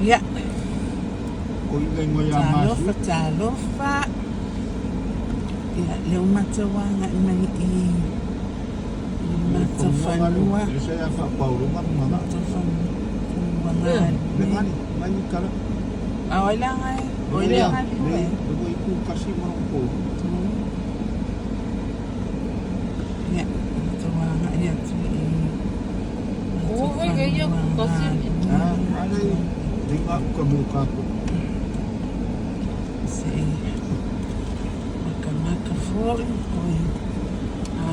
Ia. Ko ingai mo ya masu. Talofa. Ia, leo matawanga inai i. Matafanua. Saya fa paurungan mga. Matafanua nga. Dengan mani kala. Wala nga eh. Wala nga eh. Dugo iku kasi marungko. Ia, matawanga ia. Oo, ganyan kasi. Alay, dengar kamuka ko. Kasi, makamaka-falling point.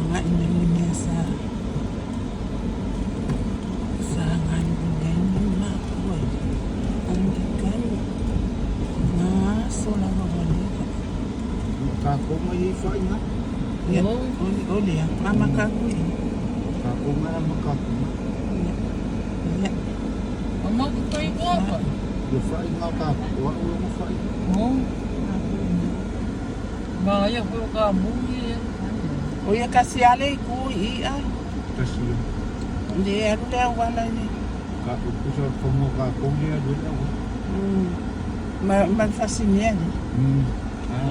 Nga niya sa nga niya na po ang ikan nga sula mawalika. Kako mayifa nga. Yan, uli yan. Mama kako eh. Kako nga naman kako nga. Yan. Mama ko kayo ko apa? Yung fry nga kako. Wala mo fry. Oo. Bahaya ko kamu yan. Uya kasi alay ko iya. Kasi yun. Hindi, ano na wala niya. Kako ko sa pamukha ko niya doon ako. Magfasin yan.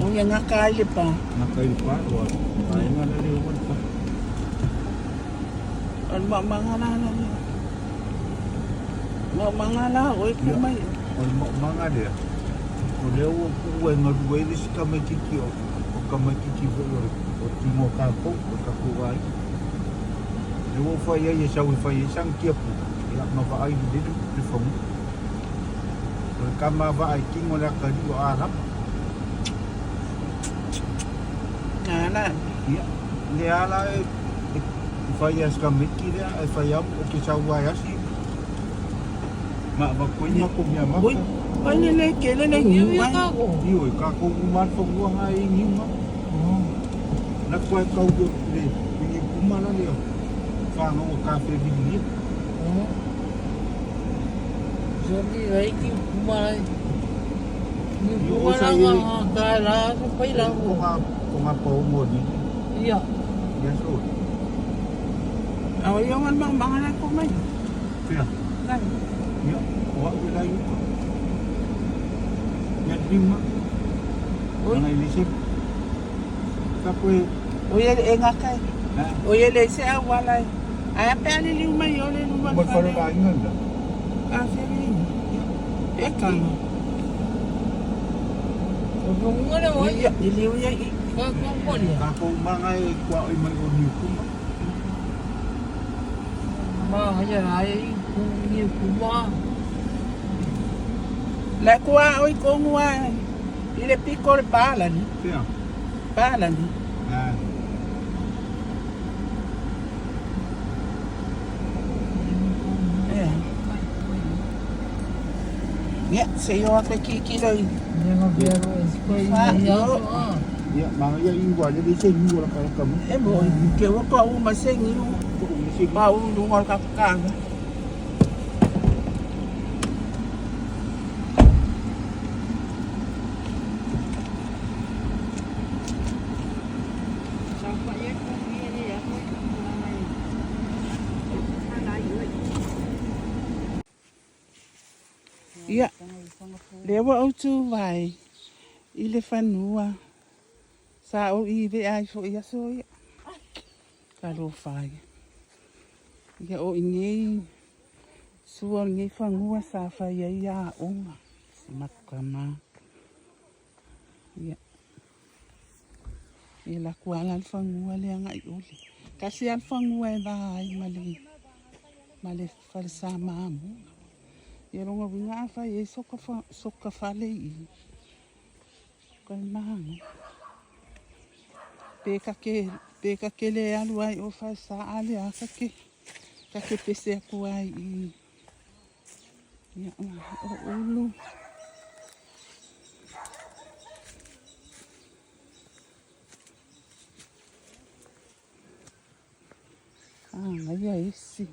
Uya nga kaya pa. Nakaipa. Kaya nga naliwan pa. Ano mga nana niya? Mga laoy kumay. Mga dia. Leo ko nga duwelis kami kikyo. O kami kikyo. O timo kapo. O kakuway. Leo faya yasawi faya sang kiapo. Ya mabaay din di fong. Kama baay king wala ka di Arab. Ngana. Ya. Leala faya kami kira faya o kisawaya si. Makunya ko niya ma. Uy, ano na kailan na Yung hiwan? ako. Iyo, kako kuman pag buwang ay hinima. Nakuha ka ugot ni pingi kumana niya. Fano o kafe bili. Oo. Jadi lagi kumain. Ni kumain nga kala sa pailang Kung nga pa mo ni. Iya. Yes o. Yung mga na kumay. Kaya. Kan. Ya, wa wala yun. Yan lima. Uy. Ang ilisip. Kapoy. Uya nga kay. Na. Uya le siya wala. Ay pa ali lima yo le luma. Magparulain nga na. Kasi rin. Kan. Kung nga na mo. Uya, diliw ya. Kung mo niya. Kako mga kwa ay may uniyo ko. Bahaya ay kung ni kuma. La kuwa oy kongwa. Ile pikol balan. Kaya. Balan. Ah. Ya, sayo ako kikiloy. Hindi mabiyaro eskway. Ya, mga yung gwa jadi sa inyo wala ka kami. Boy, kewa ko ako maseng yung paulungan kakakaga. Ya, lewa o tu vai. Ile fanua. Sa o ibe ai fo ia so ia. Kalo fai. Ia o ingei. Sua ngei fangua sa fai ia onga. Makama. Ia. Ia kuala fangua le anga i uli. Kasi al fangua e vai mali. Mali fal sa mamu. Ia ronga winga fai e soka fale i. Kai mamu. Peka ke le alu ai o fai sa ale a kake pese aku ai i. Ya, o ulu. Ia isi.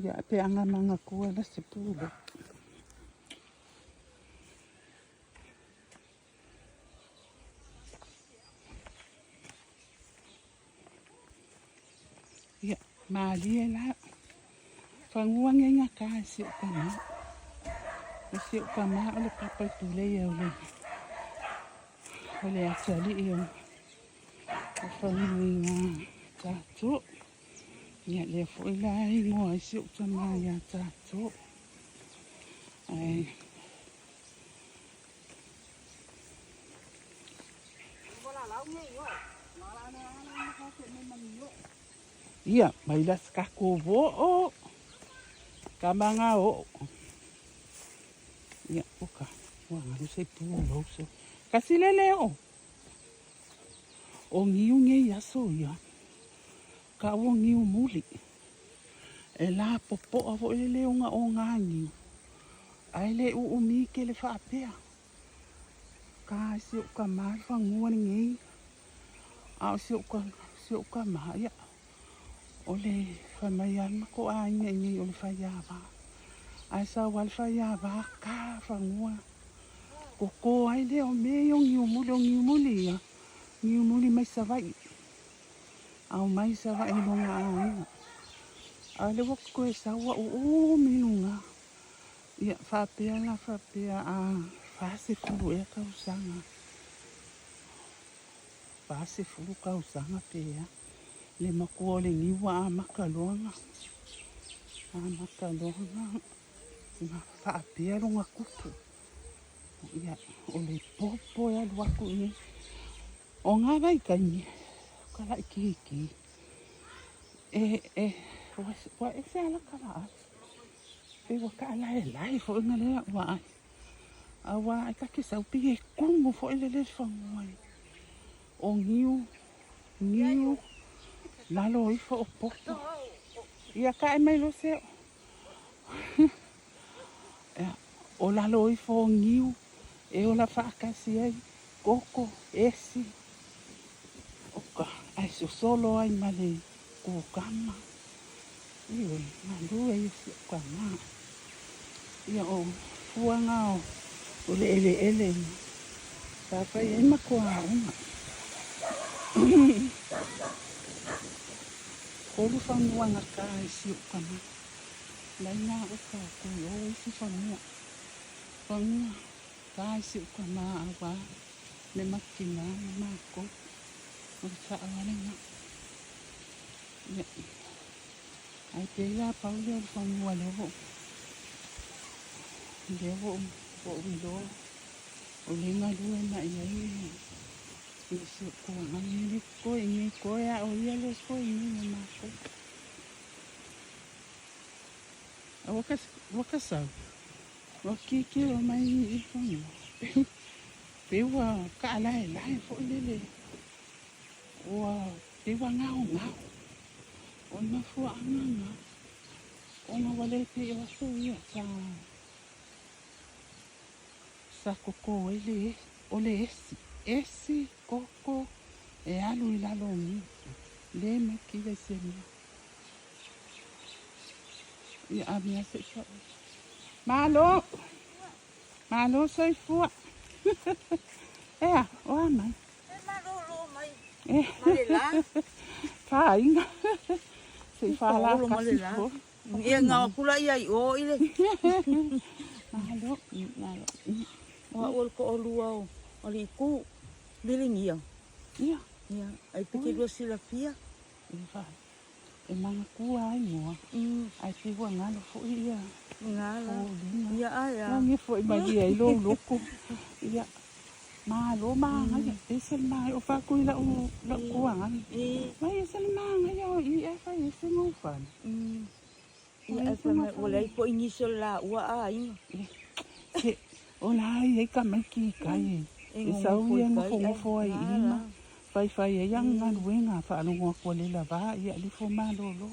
Ia pe anga manga kua la se pulo. Ia, mali e la. Whanguange ngā kā si o kama. O si o kama o le papai tule e o le. O le atali e o. O whanui ngā tātou. Ia le fo i lai ngoa si o kama ia tātou. Ai. Ia, mai las kako vo o. Kamanga o. Ia, oka. Wah, ngaru sei pu lo so. Kasi lele o. O ngiu nge yaso ia. Ka o ngiu muli. E la popo a vo lele o nga ngiu. Ai le u mi ke le whaapea. Ka si o ka maa whangua ni ngei. A o si o ka maa ia. O le whamaiana ko a inga inga o le whaiawa. Ai sa wal whaiawa ka whangua. Ko ai le o me o ngiu muli ia. Ngiu muli mai sawai. Au mai sawai no ngā inga. A le wako e sawa o minunga. Ia whapea la whapea a whase furu e kausanga. Whase furu kausanga pea. Le makua le ngiwa a makaloanga. A makaloanga. Nga whaapea runga kupu. Ia o le popo e alu aku ni. O ngā vai kaini. Kala iki. Wa e se ala kala. E waka ala e lai fo inga lea wa ai. A wa ai kake saupi e kungu fo ele le whanguai. O ngiu. Lalo i fo o popo. Ia ka e mai lo seo. O lalo i fo ngiu. E o la whaakasi ai. Koko, esi. Oka, ai so solo ai male kukama. Iwe, malua i si kukama. Ia o fuanga o le ele. Tapai e makua uma. Kolu whanguanga ka i si kukama. Lai ngā uka kui o isi whangua. Whangua ka i si kukama awa. Le makina, le mako. O le whaawarenga. Ia. Ai te ia paule o le whangua lewo. Lewo o wilo. O le ngalue na iai. Ia si o kuanga ni koe, ngi koe a o ia le koe ngi le mako. A wakasau. Wakiki o mai i whangua. Pewa ka alai fo lele. Wa pewa ngau. O na fua anga. O na wale pe o so ia sa koko ele o le esi koko e alu I lalo ni. Le me ki le se ni. Ia amia se sa. Malo sai fua. O amai. Ka inga. Se fala kasi fo. Ia ngā pula ia I o ile. Malo. Wa ol ko olua o li ku bilingi ia. Ia. Ia, ai peke dua sila pia. Ia. E manga kua ai moa. Ai te hua ngalo fo ia. Ngala. Ia ai. Ngi fo I mai ai lo loko. Ia. Malo manga ia. E sel mai o fa kui la kua ngai. Mai sel manga ia o I e fa I se mo fa. Ia ai fa mai o lei po inicio la ua ai. O la ai ka mai ki kai. E sau ia ngofo ai ima. Fai e yang ngaluenga fa alunga ko le lava ia li fo malolo.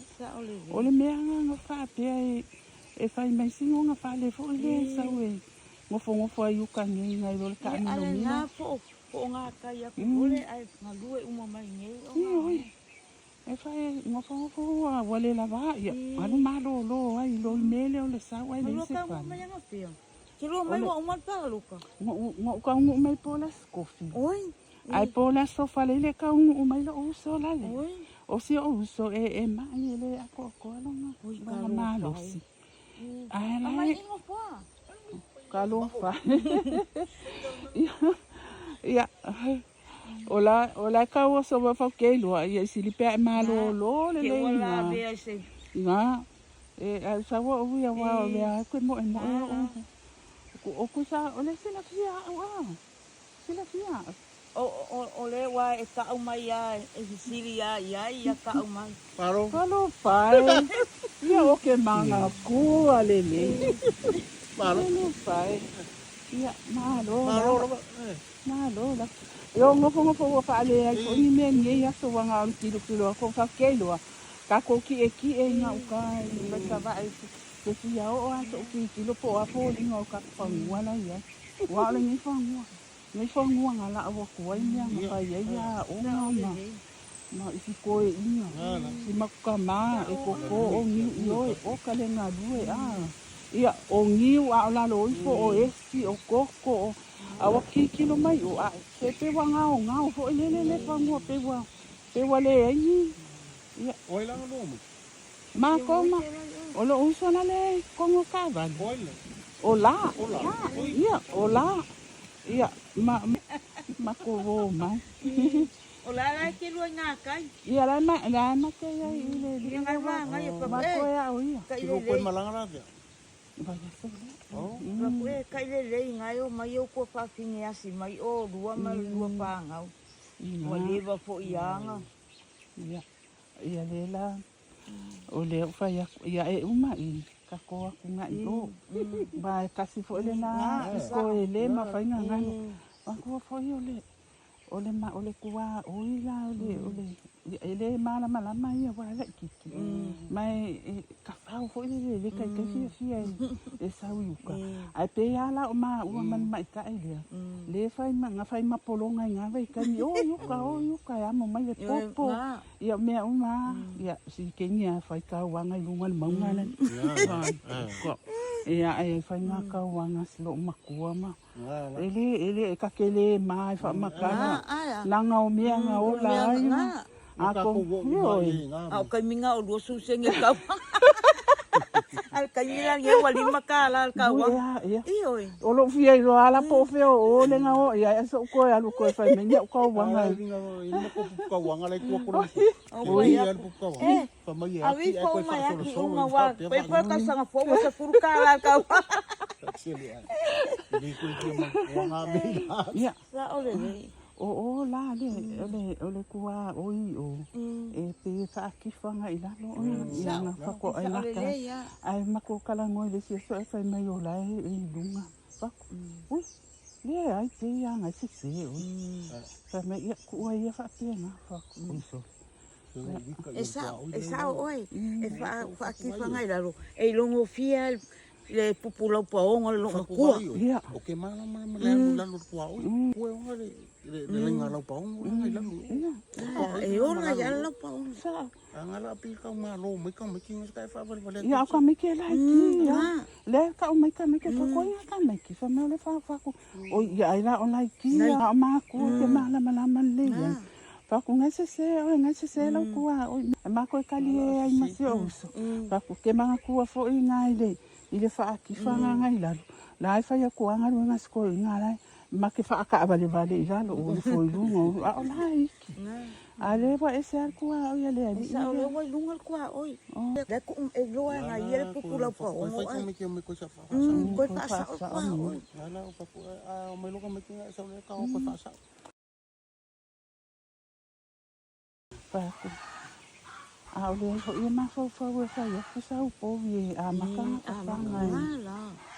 O le mea nga fa pe e fai mai singo nga fa le fo le sau e. Ngofo ai uka ngai ngai lo ka ni no mi. Ia fo nga ka ia ko le ai ngalue uma mai ngai. E fai ngofo wale lava ia. Alu malolo ai lo mele o le sau ai le se fa. Kilo mai wa umat pa luka. Ngo ka ngu mai pola skofi. Oi. Ai pola sofa le ka ngu mai lo so la le. Oi. O si o uso e mai le ako alonga. Ui, Mga kalo malosi. Ai Amai lai. ingo pa. Kalo fa. Ia. Ola ka o so wa fa ke lo ia sili pe malo lo le Ke le wala nga. bea se. Nga. Sa wa ya wa le ko mo na o ku sa o le sila fia wa. Sila fia. O le wa e ka mai ya e sili ya ka mai. Paro. Kalo fa. Ia o ke manga ku ale le. Paro. Kalo fa. Ia malo. Paro. Malo la. Yo ngofo wa fa ale ai ko ni men ye ya so wanga on kilo ko fa kelo. Ka ko ki e nga u ka ba sa ba ai se si ya o a so kilo po a fo ni nga ka fa ngwana ya. Wa le ni fa ngwa. Ni fa ngwa nga la wa ko ai nya ma ya ya o nga ma isi ko e ina. Si makama e ko o ni yo o ka le nga due a. Ia o ngi wa la lo fo o esi o koko awa kilo mai o a se pe wa ngao fo le fa ngwa pe wa le ai. Ia Oi lang no mo. ma ko ma o lo uso na le kongo ka va. Oi lang. O la. Ia o la. Ia ma ko wo ma. O la ke lu nga kai. Ia la ma ke ya ile Ia ngai wa ngai pa ma ko ya o ia. Ka Iko ko malanga ra dia. Ba ya so. Oh. Ka pue ka le ngai o mai o ko fa finge asi mai o lua ma lua pa ngau. Wa le va fo ianga. Ia le la o le fa ya e uma I ka ko ku nga I o ba kasi fo le na ko le ma fa nga nga ba ko fo yo le ma o le kuwa o ila le mala mai wa la kiki mai ka fa fo le ka si e sa u ka ai pe ya la o ma u man mai ka le fa ma polonga nga vai ka ni o yu ka ya mo mai le popo ia me uma ia si kenya fa ka wa nga lunga ma nga na ko ia ai fa nga ka wa nga slo makua ma ele ka kele mai fa makana langa o mea nga o la ai ako yo au ka minga o lo su se nge ka al ka minga nge wali makala al ka wa i oi o lo fia I lo ala po fe o le nga o ia so ko ya lu ko fa me nya ko wa nga Ina ko ka wanga lai ko ko. o Ia ko ka. Pa mai a wi fo mai aki o ma wa pe ka sanga fo wa se furu ka al ka wa Ni ko ki ma wanga me. ia sa o le o la le kuwa o I o e pe fa ki fanga I la no ia nga fa ko ai la ka ai ma ko kala ngoi le si so e fa mai o la e dunga fa ui le ai te ia nga si o fa me ia ku ai fa pe nga fa ko so e sa oi e fa ki fanga I la lo e longo fia le pupula pa o ngol lo ku ia O ke mana le la lo kwa o. Ko le ngala pa o ngai la. e ora ya lo pa o sa Angala pi ka ma lo mai ka mai kinga ska fa bal bal. ia ka me ke la ki ia le ka o mai ka fa ko ia ka me ki fa me le fa ko o ia ai la o la ki ia ma ku ke mala le ia fa ku nga se la ku o ma ko ka li ai ma se o fa ku ke ma ku fo I ngai le I le fa ki fa ngai la la fa ya ku anga nga sko nga la ma ke fa ka vale I la lo o fo I lungo o la ki ale wa ese ku o ya le sa o le wa lunga ku oi le ku e lo nga ia le pupula pa o Fa ka mai ki mai ko sa fa. ko fa sa o oi Ala o pa ko a mai lo ka mai kinga sa le ka o pa sa. fa ku a o le ho ia ma fo fa ya ku sa o po vi a ma ka fa ngai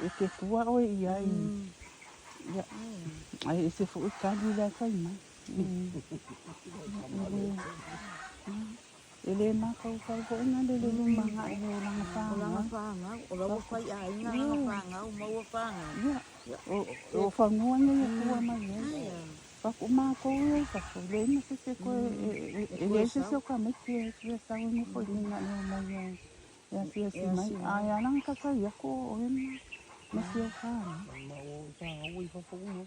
e ke ku o ia ia ai se fo ka di la fa mai ele ma ka fa ko nga le ma nga e o la fa o lo fa ya nga fa nga o mo fa nga ia o fa no nga e ku ma ia pa ku ma ko e fa ko le na se ko e le se ka me ki e sa no fo ni nga no ma ya si mai a ya lang ka ya ko o ma si o fa Ma o sa o I fa fo no.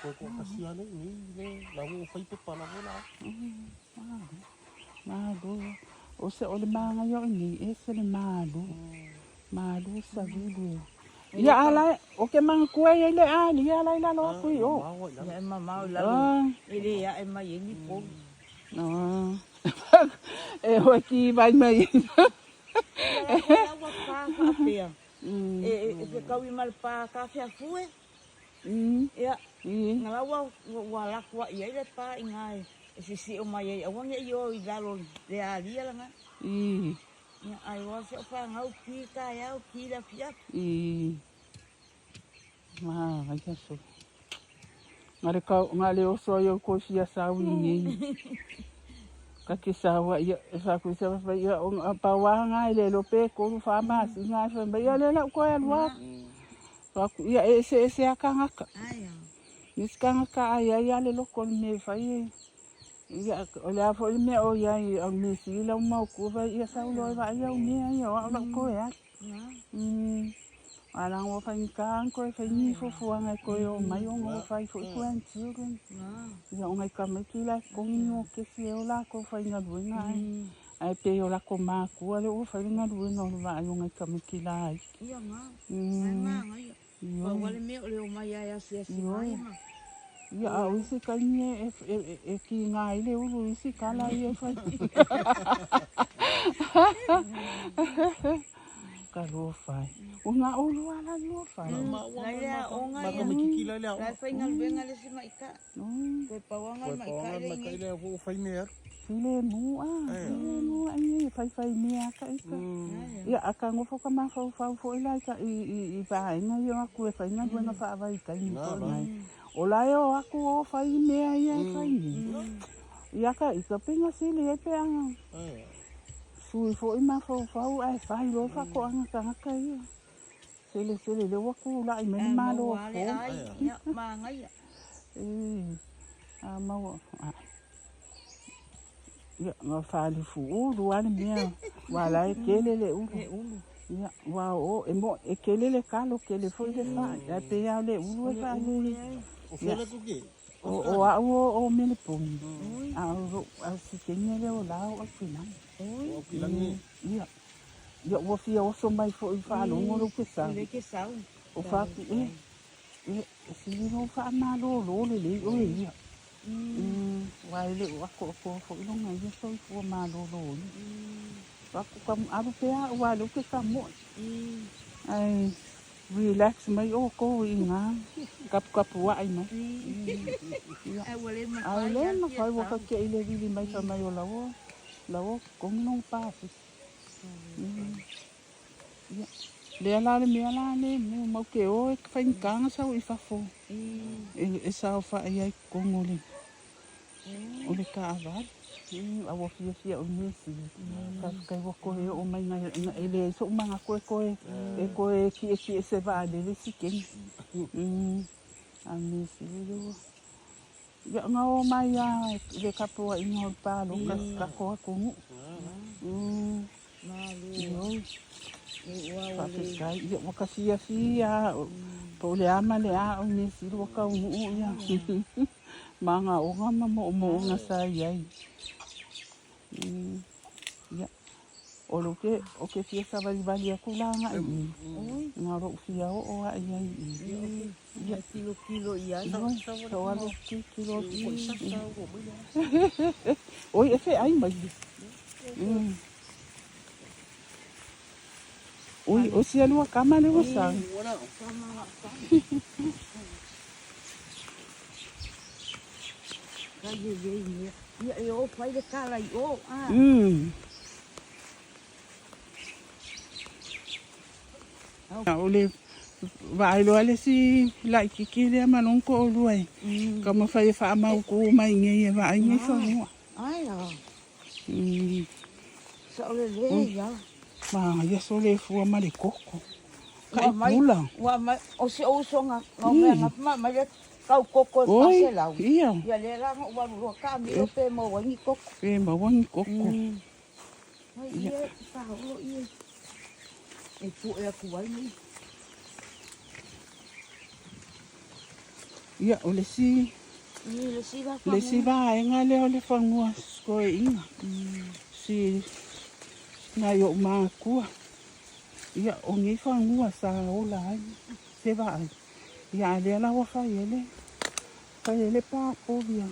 Ko ka si ale ni le la o fa te pa la bola. Malu. O se o le manga yo ni e se le malu. Malu sa vilu. Ia ala o ke manga kue e le ali ala ila lo kui o. Ya ema mau Ah. lalu. Ele ya ema yeni po. No. E ho ki vai mai. Ya wa pa ka pia. E kau i mal pa ka fia fue. Ya. Ngala wa la kwa ia le pa ingai. E si o mai e wang e yo i lalo le ali ala nga. Ya ai wa se fa ngau ki ka ya ki la fia. Ma, ai ka so. Ngale o so yo ko sia sa wingi. Ka ke sa wa ia sa ku sa fa ia o pa wa nga le lo pe ko fa ma si nga fa ba ia le la ko ya wa. Fa ku ia se aka ngaka. Ai. Ni ska ngaka ia ia le lo ko me fa ia. Ia o le fo me o ia o me si la mo ku fa ia sa lo va ia o me ia o la ko ya. Alang wo fai kan ko fai ni fo anga ko yo mai o ngo fai fo kuen children. Ya ngai ka me kila ko ni o ke se o la ko fai nga duinga. Ai pe o la ko ma ku ale o fai nga duinga o va yo ngai ka me kila ai. Iya ma. Ai ma ngai. Wa wale me o le o mai ya se mai ma. Ya o isi ka ni e ki nga ile o isi kala ye fai. Ka lo fai. O nga o lo ala lo fai. Naya o nga ya. Makikila le. La fai ngal benga le si maika. Ko pawangal maika le. O fai mer. File mu ai fai mea ka ika. Ia aka ngofo ka ma fo ila ka i vai na yo aku e fai na buena fa vai ka ni ko nai. O la yo aku o fai mea ia fai ni. Ia ka ika pinga sili e pe anga. Sui fo ima fo ai fai lo fa ko anga ka ia. Sili le waku la i meni malo fo. Ia ma ngai. Mau ya nga fali fu ulu wale mea wala e kele le ulu ya wa o e mo e kele le kalo kele fo le fa ya te ya le ulu e fa le O fele ku ke. o mele pum a si kenya le o la o fina O kilangi. ya wo fia o so mai fo i fa lo ngolo ke sa Le ke sau. o fa si no fa ma lo le o ya Waile wako ko ilo ngai so fo malo lo. Wako kam aru pe a wale ke kamo. Ai relax mai o ko inga. Kap wa ai mai. Ai wale ma. Ai le ma kai wo ka ke ile vili mai sa mai o lawo. Lawo ko non pa. Le ala le me ala le mo ke o e fa inga sa o fa fo. E sa fa ai ko ngole. O le ka avar, a wo fia o nisi. Kai wo ko e o mai na ele so manga ko e ki se va de siken. A nisi lo. Ya nga o mai ya le kapo i ngol pa lo ka ko ko. Malu. Wa kai ya wo ka fia po le ama le a o nisi lo ka u ya. Manga o nga mo nga sa yai. Ya. O ke fia sa vali aku la nga. Nga ro fia o ai ai. Ya kilo ia. So alo kilo. Oi e fe ai mai. Oi o si alo kama le wasang. Ia e o fai le kala i o. Ole vai lo ale si lai ki le malon ko luai. Kama fai fa mau ko mai nge vai nge so. Ai a. Sa ole le ya. Ma ya so le fu ma le koko. Kai pula. Wa mai o se o so nga nga ma le kau koko pase lau. Ia. Ya le la wa ro ka mi o pe mo wangi koko. Pe ma wangi koko. Ai ia pa o ia. E pu e ku wai ni. Ia o le si. Le si va. Le si va e nga le o le fangua. ko e inga. Si nga yo mākua. Ia o ngi whangua sa ola ai. Se wa ai. Ia lea lawa whai ele. Whai ele pāpovia.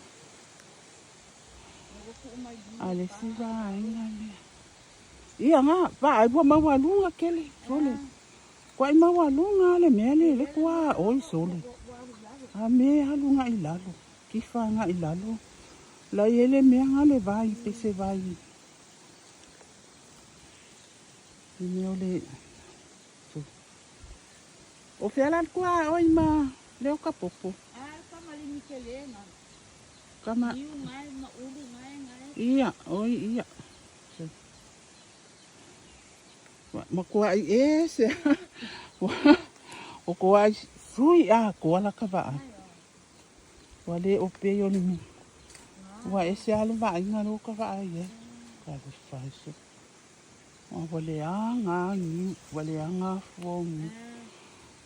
Ale si wa ai nga lea. Ia nga, wa ai bua mawalunga kele. Sole. Kwa i mawalunga le mea le kua oi sole. A me halunga i lalo. Kifa nga i lalo. La ele mea nga le vai, pese vai. Mea le... O whialan kua oi ma leo ka popo. Kama lini kelenga. Kama... Iu ngai, ma ulu ngai. Ia, oi ia. Ma kua i ese. O kua i sui a kua la ka waa. Wale o pe yo ni. Wa ese alu wa inga lo ka waa ye. Ka le faiso. Wale anga ni, wale anga fuongi.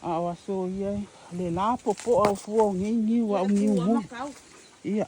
Awa so ye le la popo au fuongi ni wa ni wu. Iya.